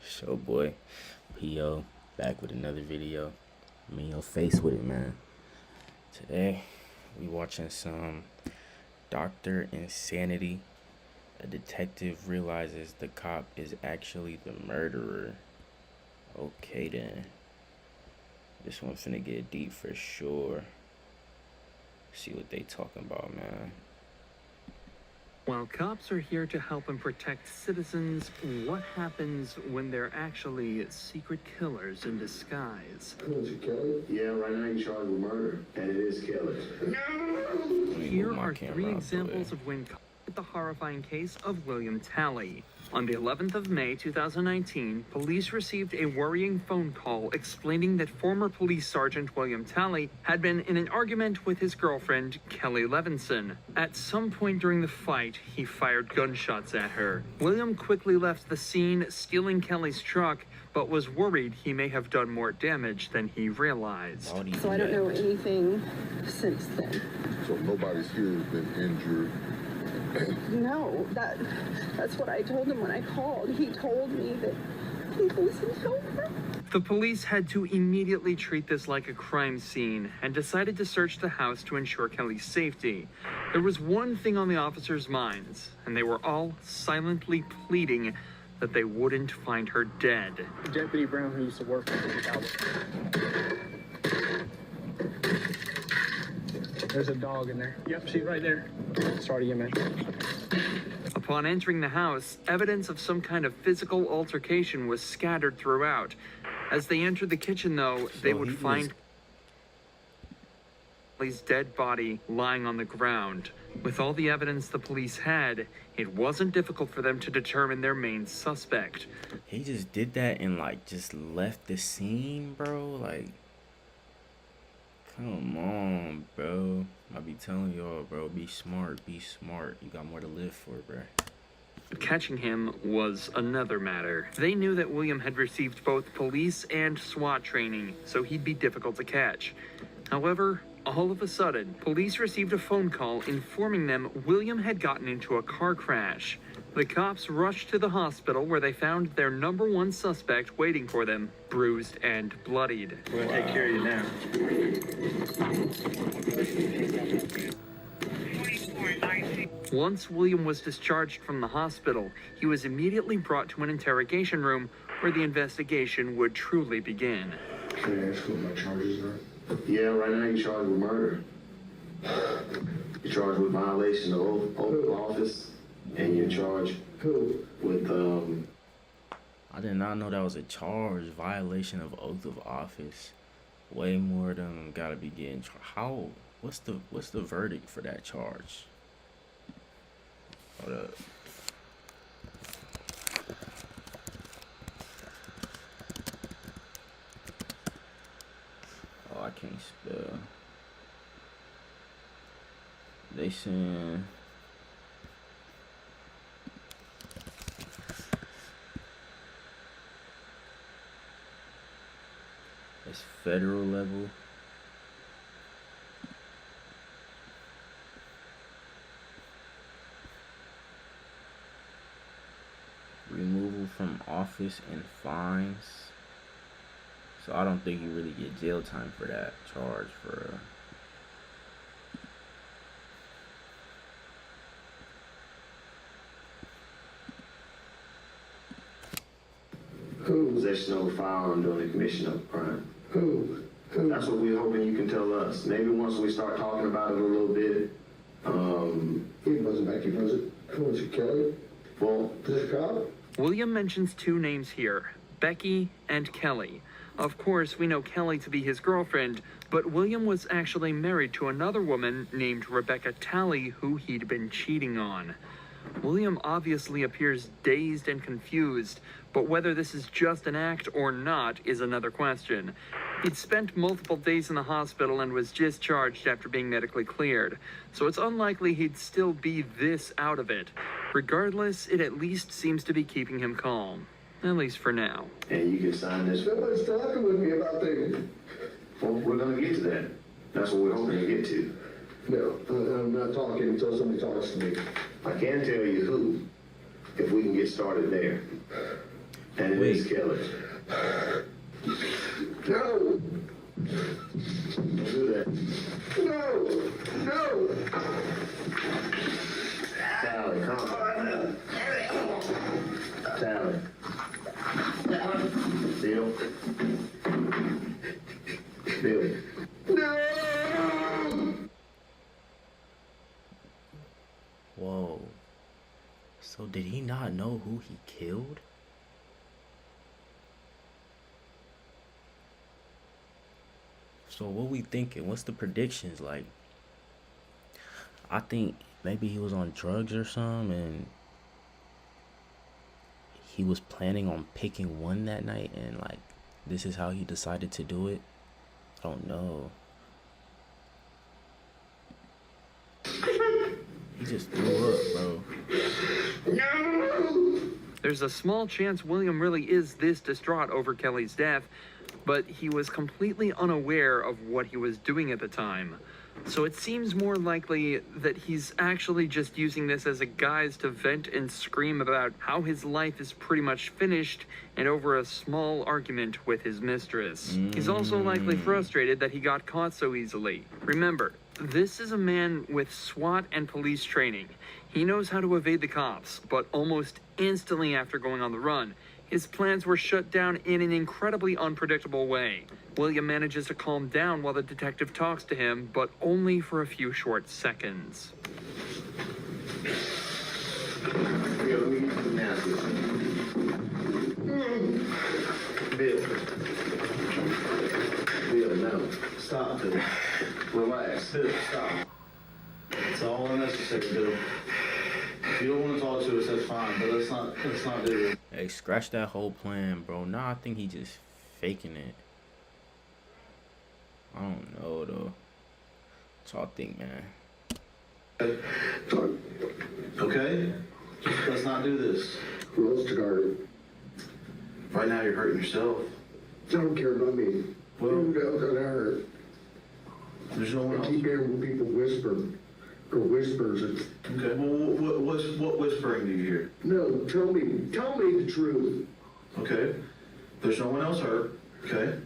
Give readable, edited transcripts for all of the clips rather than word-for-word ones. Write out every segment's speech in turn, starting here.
Show boy, P.O. back with another video. Me in your face with it, man. Today, we watching some Dr. Insanity. A detective realizes the cop is actually the murderer. Okay then. This one finna get deep for sure. See what they talking about, man. While cops are here to help and protect citizens, what happens when they're actually secret killers in disguise? Was it Kelly? Yeah, right now you're charged with murder, and it is Kelly. Here are three examples of when cops hit the horrifying case of William Talley. On the 11th of May 2019, police received a worrying phone call explaining that former police sergeant William Talley had been in an argument with his girlfriend, Kelly Levinson. At some point during the fight, he fired gunshots at her. William quickly left the scene, stealing Kelly's truck, but was worried he may have done more damage than he realized. So I don't know anything since then. So nobody's here has been injured? No, that's what I told him when I called. He told me that he wasn't over. The police had to immediately treat this like a crime scene and decided to search the house to ensure Kelly's safety. There was one thing on the officers' minds, and they were all silently pleading that they wouldn't find her dead. Deputy Brown, who used to work with the There's a dog in there. Yep, she's right there. Sorry again, man. Upon entering the house, evidence of some kind of physical altercation was scattered throughout. As they entered the kitchen, though, they would find Kelly's dead body lying on the ground. With all the evidence the police had, it wasn't difficult for them to determine their main suspect. He just did that and just left the scene, bro. Come on, bro. I be telling y'all, bro, be smart, be smart. You got more to live for, bro. Catching him was another matter. They knew that William had received both police and SWAT training, so he'd be difficult to catch. However, all of a sudden, police received a phone call informing them William had gotten into a car crash. The cops rushed to the hospital where they found their number one suspect waiting for them, bruised and bloodied. We're gonna take care of you now. Once William was discharged from the hospital, he was immediately brought to an interrogation room where the investigation would truly begin. Can I ask what my charges are? Yeah, right now you're charged with murder. You're charged with violation of oath of office, and you're charged with I did not know that was a charge. Violation of oath of office. Way more than gotta be getting how? What's the verdict for that charge? Hold up. Oh, I can't spell. They saying it's federal level. Removal from office and fines. So I don't think you really get jail time for that charge for possession of a firearm during the commission of a crime. Who? That's what we're hoping you can tell us. Maybe once we start talking about it a little bit. It wasn't Becky, was it? Was it Kelly? Well, this cop? William mentions two names here, Becky and Kelly. Of course, we know Kelly to be his girlfriend, but William was actually married to another woman named Rebecca Talley who he'd been cheating on. William obviously appears dazed and confused, but whether this is just an act or not is another question. He'd spent multiple days in the hospital and was discharged after being medically cleared, so it's unlikely he'd still be this out of it. Regardless, it at least seems to be keeping him calm. At least for now. And you can sign this. Somebody's talking with me about things. Well, we're gonna get to that. That's what we're hoping to get to. No, I'm not talking until somebody talks to me. I can tell you who, if we can get started there. And it is Kelly. No! Don't do that. No! Sally, come on. Sally. Bill. Bill. No! Whoa. So did he not know who he killed? So what we thinking? What's the predictions like? I think maybe he was on drugs or something and he was planning on picking one that night and like this is how he decided to do it. I don't know. He just threw up, bro. There's a small chance William really is this distraught over Kelly's death, but he was completely unaware of what he was doing at the time. So it seems more likely that he's actually just using this as a guise to vent and scream about how his life is pretty much finished and over a small argument with his mistress. He's also likely frustrated that he got caught so easily. Remember, this is a man with SWAT and police training. He knows how to evade the cops, but almost instantly after going on the run, his plans were shut down in an incredibly unpredictable way. William manages to calm down while the detective talks to him, but only for a few short seconds. Bill, let me get some napkins. Bill, no. Stop, Bill. Relax. Bill, stop. It's all unnecessary, Bill. If you don't want to talk to us, that's fine, but let's not do it. Hey, scratch that whole plan, bro. Nah, I think he just faking it. I don't know, though. What y'all think, man? Okay? Just let's not do this. Who else to guard it? Right now, you're hurting yourself. I don't care about me. Well, Who else got hurt? there's no one I else. keep hearing people whisper. Or whispers. Okay, well, what whispering do you hear? No, tell me the truth. Okay? There's no one else hurt. Okay?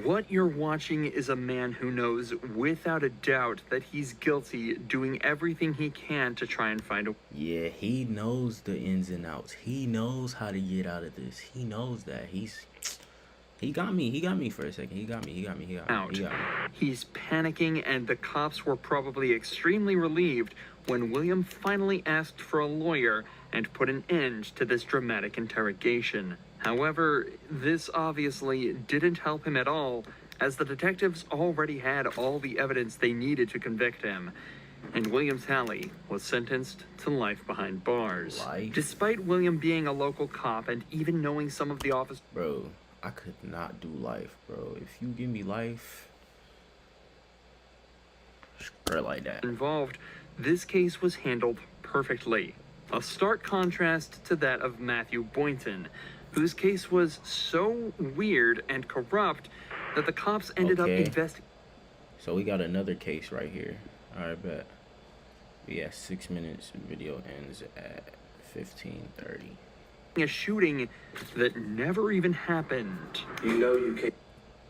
What you're watching is a man who knows without a doubt that he's guilty, doing everything he can to try and find a Yeah, he knows the ins and outs. He knows how to get out of this. He knows that. He got me for a second. He got me. out. He's panicking, and the cops were probably extremely relieved when William finally asked for a lawyer and put an end to this dramatic interrogation. However, this obviously didn't help him at all, as the detectives already had all the evidence they needed to convict him. And William Talley was sentenced to life behind bars. Life? Despite William being a local cop and even knowing some of the officers Bro, I could not do life, bro. If you give me life, screw like that. involved, this case was handled perfectly. A stark contrast to that of Matthew Boynton, whose case was so weird and corrupt that the cops ended up investigating. So we got another case right here. Alright, bet. Yeah, 6 minutes. Video ends at 15:30. A shooting that never even happened. You know you can't.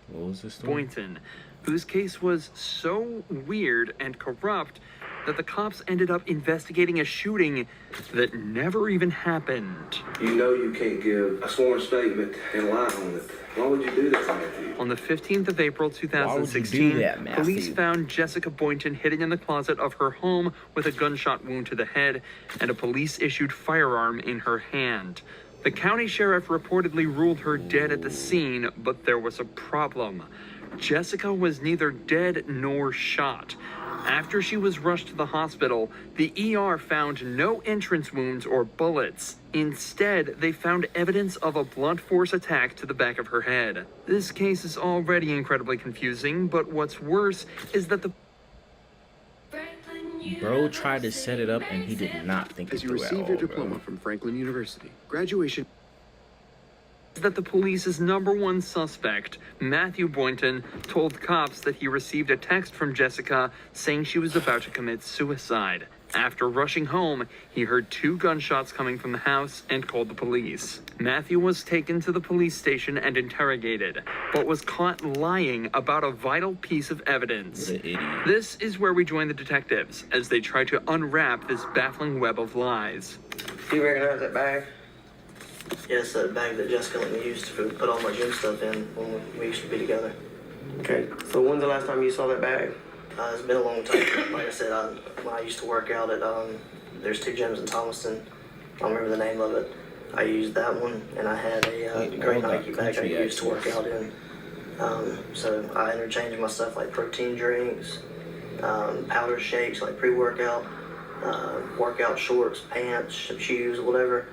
What was the story? Boynton, whose case was so weird and corrupt that the cops ended up investigating a shooting that never even happened. You know you can't give a sworn statement and lie on it. Why would you do that, Matthew? On the 15th of April, Why would you 2016, do that, Matthew? police found Jessica Boynton hidden in the closet of her home with a gunshot wound to the head and a police-issued firearm in her hand. The county sheriff reportedly ruled her dead at the scene, but there was a problem. Jessica was neither dead nor shot. After she was rushed to the hospital, the ER found no entrance wounds or bullets. Instead, they found evidence of a blunt force attack to the back of her head. This case is already incredibly confusing, but what's worse is that the Bro tried to set it up and he did not think it As you through at receive all, your diploma bro. from Franklin University, graduation. that the police's number one suspect, Matthew Boynton, told cops that he received a text from Jessica saying she was about to commit suicide. After rushing home, he heard 2 gunshots coming from the house and called the police. Matthew was taken to the police station and interrogated, but was caught lying about a vital piece of evidence. What an idiot. This is where we join the detectives as they try to unwrap this baffling web of lies. Do you recognize that bag? Yes, that bag that Jessica and me used to put all my gym stuff in when we used to be together. Okay, so when's the last time you saw that bag? It's been a long time. Like I said, when I used to work out at, there's 2 gyms in Thomaston. I don't remember the name of it. I used that one, and I had a gray Nike bag I used to work out in. So I interchanged my stuff like protein drinks, powder shakes, like pre-workout, workout shorts, pants, shoes, whatever.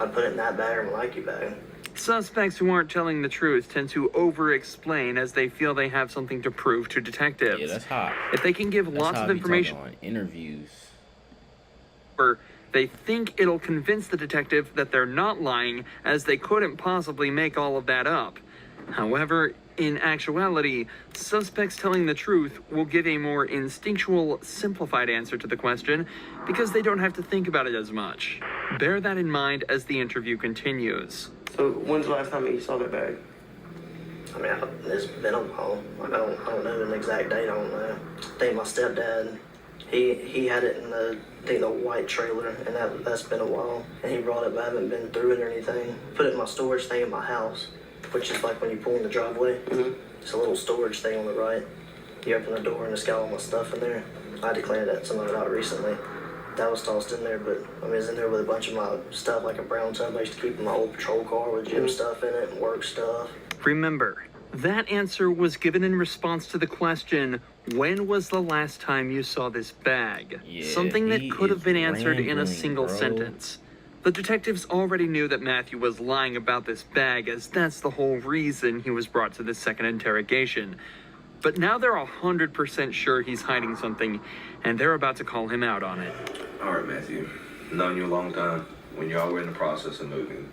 I'd put it in that bag or my Nike bag. Suspects who aren't telling the truth tend to over-explain as they feel they have something to prove to detectives. Yeah, that's hot. If they can give That's lots how of I be information talking on interviews. or they think it'll convince the detective that they're not lying, as they couldn't possibly make all of that up. However, in actuality, suspects telling the truth will give a more instinctual, simplified answer to the question because they don't have to think about it as much. Bear that in mind as the interview continues. So when's the last time you saw that bag? I mean, it's been a while. Like, I don't know an exact date. I don't know. I think my stepdad, he had it in the white trailer, and that's been a while. And he brought it, but I haven't been through it or anything. Put it in my storage thing in my house, which is like when you pull in the driveway. Mm-hmm. It's a little storage thing on the right. You open the door and it's got all my stuff in there. I declared that some of it out recently. That was tossed in there, but I mean, it's in there with a bunch of my stuff, like a brown tub I used to keep in my old patrol car with gym stuff in it and work stuff. Remember, that answer was given in response to the question, when was the last time you saw this bag? Yeah, Something that could have been answered in a rambling, single bro. sentence. The detectives already knew that Matthew was lying about this bag, as that's the whole reason he was brought to the second interrogation. But now they're 100% sure he's hiding something, and they're about to call him out on it. All right, Matthew. I've known you a long time. When y'all were in the process of moving,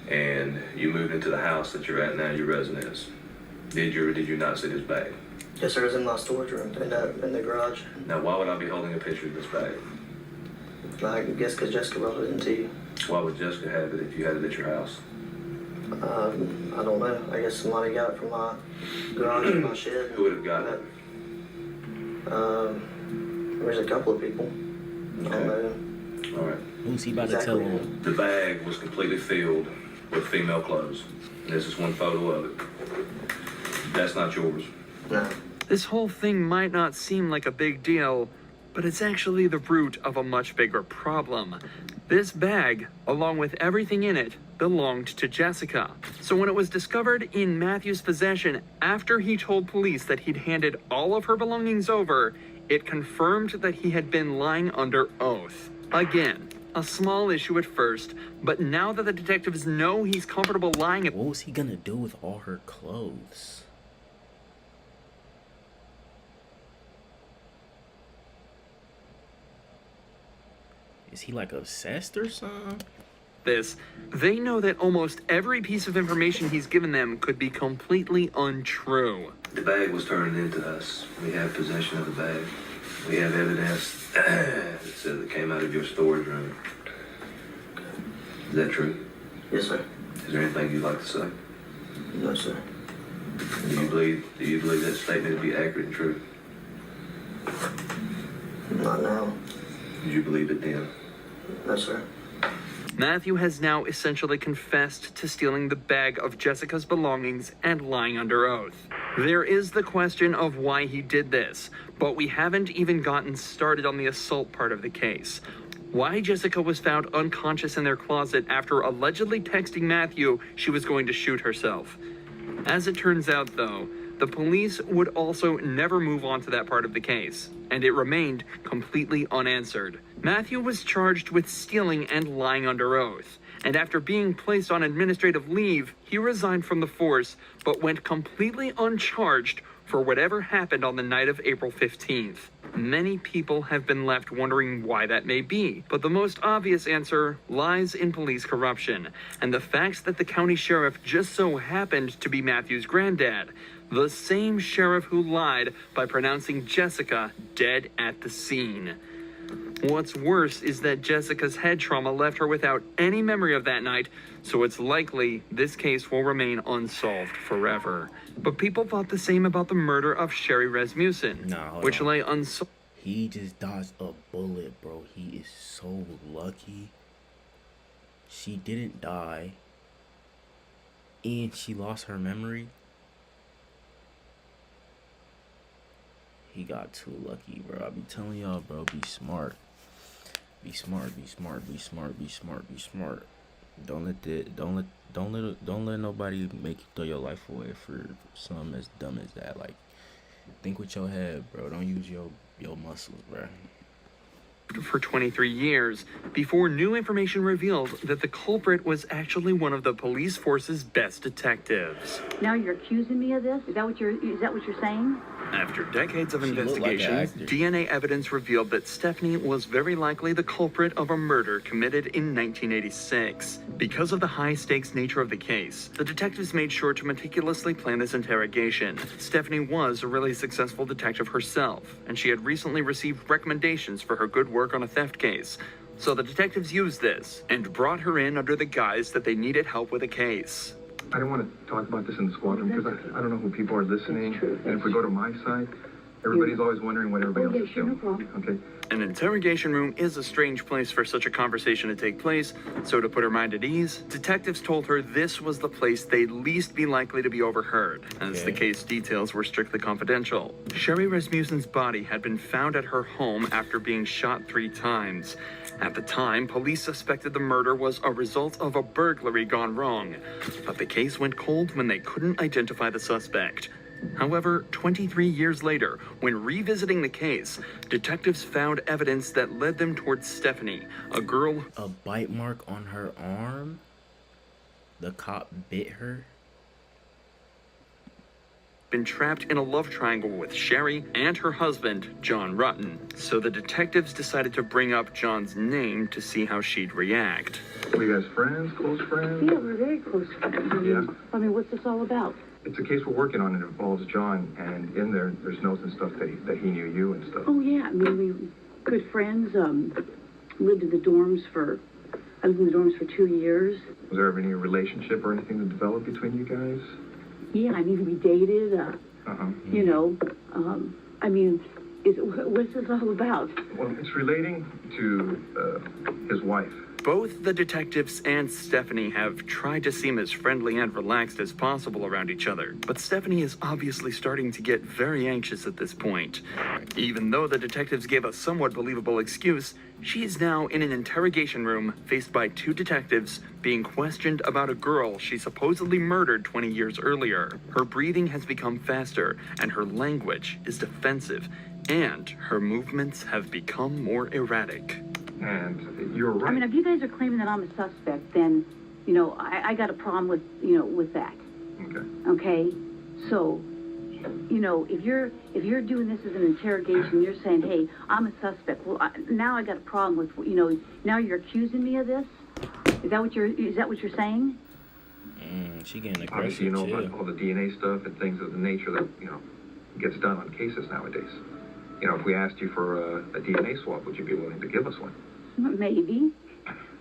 and you moved into the house that you're at now, your residence, did you or did you not see this bag? Yes, sir, it's in my storage room, in the garage. Now, why would I be holding a picture of this bag? I guess because Jessica brought it into you. Why would Jessica have it if you had it at your house? I don't know. I guess somebody got it from my garage or my shed. Who would have got it? There's a couple of people. I don't know. All right. Who's he about to tell him? The bag was completely filled with female clothes. And this is one photo of it. That's not yours. No. This whole thing might not seem like a big deal, but it's actually the root of a much bigger problem. This bag, along with everything in it, belonged to Jessica. So when it was discovered in Matthew's possession after he told police that he'd handed all of her belongings over, it confirmed that he had been lying under oath. Again, a small issue at first, but now that the detectives know he's comfortable lying... What was he gonna do with all her clothes? Is he like obsessed or something? This, they know that almost every piece of information he's given them could be completely untrue. The bag was turned into us. We have possession of the bag. We have evidence that says it came out of your storage room. Is that true? Yes, sir. Is there anything you'd like to say? No, sir. Do you believe that statement to be accurate and true? Not now. Did you believe it then? No, sir. Matthew has now essentially confessed to stealing the bag of Jessica's belongings and lying under oath. There is the question of why he did this, but we haven't even gotten started on the assault part of the case. Why Jessica was found unconscious in their closet after allegedly texting Matthew she was going to shoot herself. As it turns out, though, the police would also never move on to that part of the case, and it remained completely unanswered. Matthew was charged with stealing and lying under oath, and after being placed on administrative leave, he resigned from the force, but went completely uncharged for whatever happened on the night of April 15th. Many people have been left wondering why that may be, but the most obvious answer lies in police corruption, and the facts that the county sheriff just so happened to be Matthew's granddad, the same sheriff who lied by pronouncing Jessica dead at the scene. What's worse is that Jessica's head trauma left her without any memory of that night, so it's likely this case will remain unsolved forever. But people thought the same about the murder of Sherry Rasmussen, which lay unsolved. He just dodged a bullet, bro. He is so lucky. She didn't die. And she lost her memory. He got too lucky, bro. I be telling y'all, bro, be smart. Be smart, be smart, be smart, be smart, be smart. Don't let nobody make you throw your life away for something as dumb as that. Like, think with your head, bro. Don't use your muscles, bro. For 23 years before new information revealed that the culprit was actually one of the police force's best detectives. Now you're accusing me of this? Is that what you're saying? After decades of She looked like an investigations, actor. DNA evidence revealed that Stephanie was very likely the culprit of a murder committed in 1986. Because of the high-stakes nature of the case, the detectives made sure to meticulously plan this interrogation. Stephanie was a really successful detective herself, and she had recently received recommendations for her good work on a theft case. So the detectives used this and brought her in under the guise that they needed help with a case. I don't want to talk about this in the squadron because I don't know who people are listening. And if we go to my side, everybody's always wondering what everybody else is doing. Okay? An interrogation room is a strange place for such a conversation to take place, so to put her mind at ease, detectives told her this was the place they'd least be likely to be overheard, as the case details were strictly confidential. Sherry Rasmussen's body had been found at her home after being shot 3 times. At the time, police suspected the murder was a result of a burglary gone wrong, but the case went cold when they couldn't identify the suspect. However, 23 years later, when revisiting the case, detectives found evidence that led them towards Stephanie, a girl. A bite mark on her arm? The cop bit her? Been trapped in a love triangle with Sherry and her husband, John Rutten. So the detectives decided to bring up John's name to see how she'd react. Were you guys friends, close friends? Yeah, we're very close friends. I mean, what's this all about? It's a case we're working on and it involves John, and in there's notes and stuff that he knew you and stuff. Oh, yeah. I mean, we were good friends. Lived in the dorms for 2 years. Was there ever any relationship or anything that developed between you guys? Yeah, I mean, we dated, you know, I mean, what's this all about? Well, it's relating to his wife. Both the detectives and Stephanie have tried to seem as friendly and relaxed as possible around each other, but Stephanie is obviously starting to get very anxious at this point. Even though the detectives gave a somewhat believable excuse, she is now in an interrogation room faced by 2 detectives being questioned about a girl she supposedly murdered 20 years earlier. Her breathing has become faster, and her language is defensive, and her movements have become more erratic. And you're right. I mean, if you guys are claiming that I'm a suspect, then, you know, I got a problem with, you know, with that. Okay. Okay? So, you know, if you're doing this as an interrogation, you're saying, hey, I'm a suspect. Well, now I got a problem with, you know, now you're accusing me of this? Is that what you're saying? She getting aggressive, Obviously, you know too. about all the DNA stuff and things of the nature that, you know, gets done on cases nowadays. You know, if we asked you for a DNA swab, would you be willing to give us one? Maybe.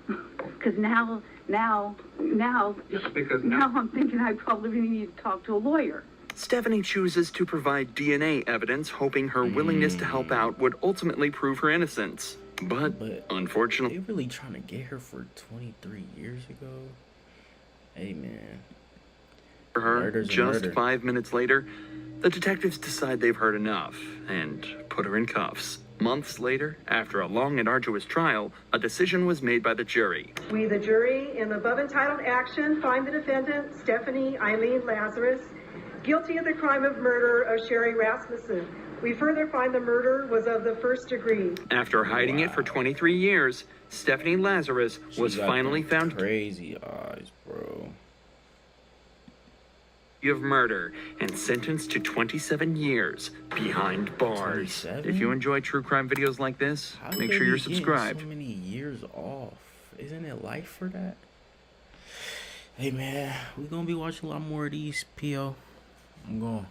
Because now Just because now I'm thinking I probably need to talk to a lawyer. Stephanie chooses to provide DNA evidence, hoping her willingness to help out would ultimately prove her innocence. But unfortunately, They really trying to get her for 23 years ago? Hey, man. for her, Murder's a just murder. 5 minutes later, the detectives decide they've heard enough and put her in cuffs. Months later, after a long and arduous trial, a decision was made by the jury. We, the jury, in the above entitled action, find the defendant, Stephanie Eileen Lazarus, guilty of the crime of murder of Sherry Rasmussen. We further find the murder was of the first degree. After hiding it for 23 years, Stephanie Lazarus was She got finally them found crazy eyes, bro. of murder and sentenced to 27 years behind bars. 27? If you enjoy true crime videos like this, How make they sure you're be getting subscribed. So many years off. Isn't it life for that? Hey, man, we're gonna be watching a lot more of these, P.O. I'm going.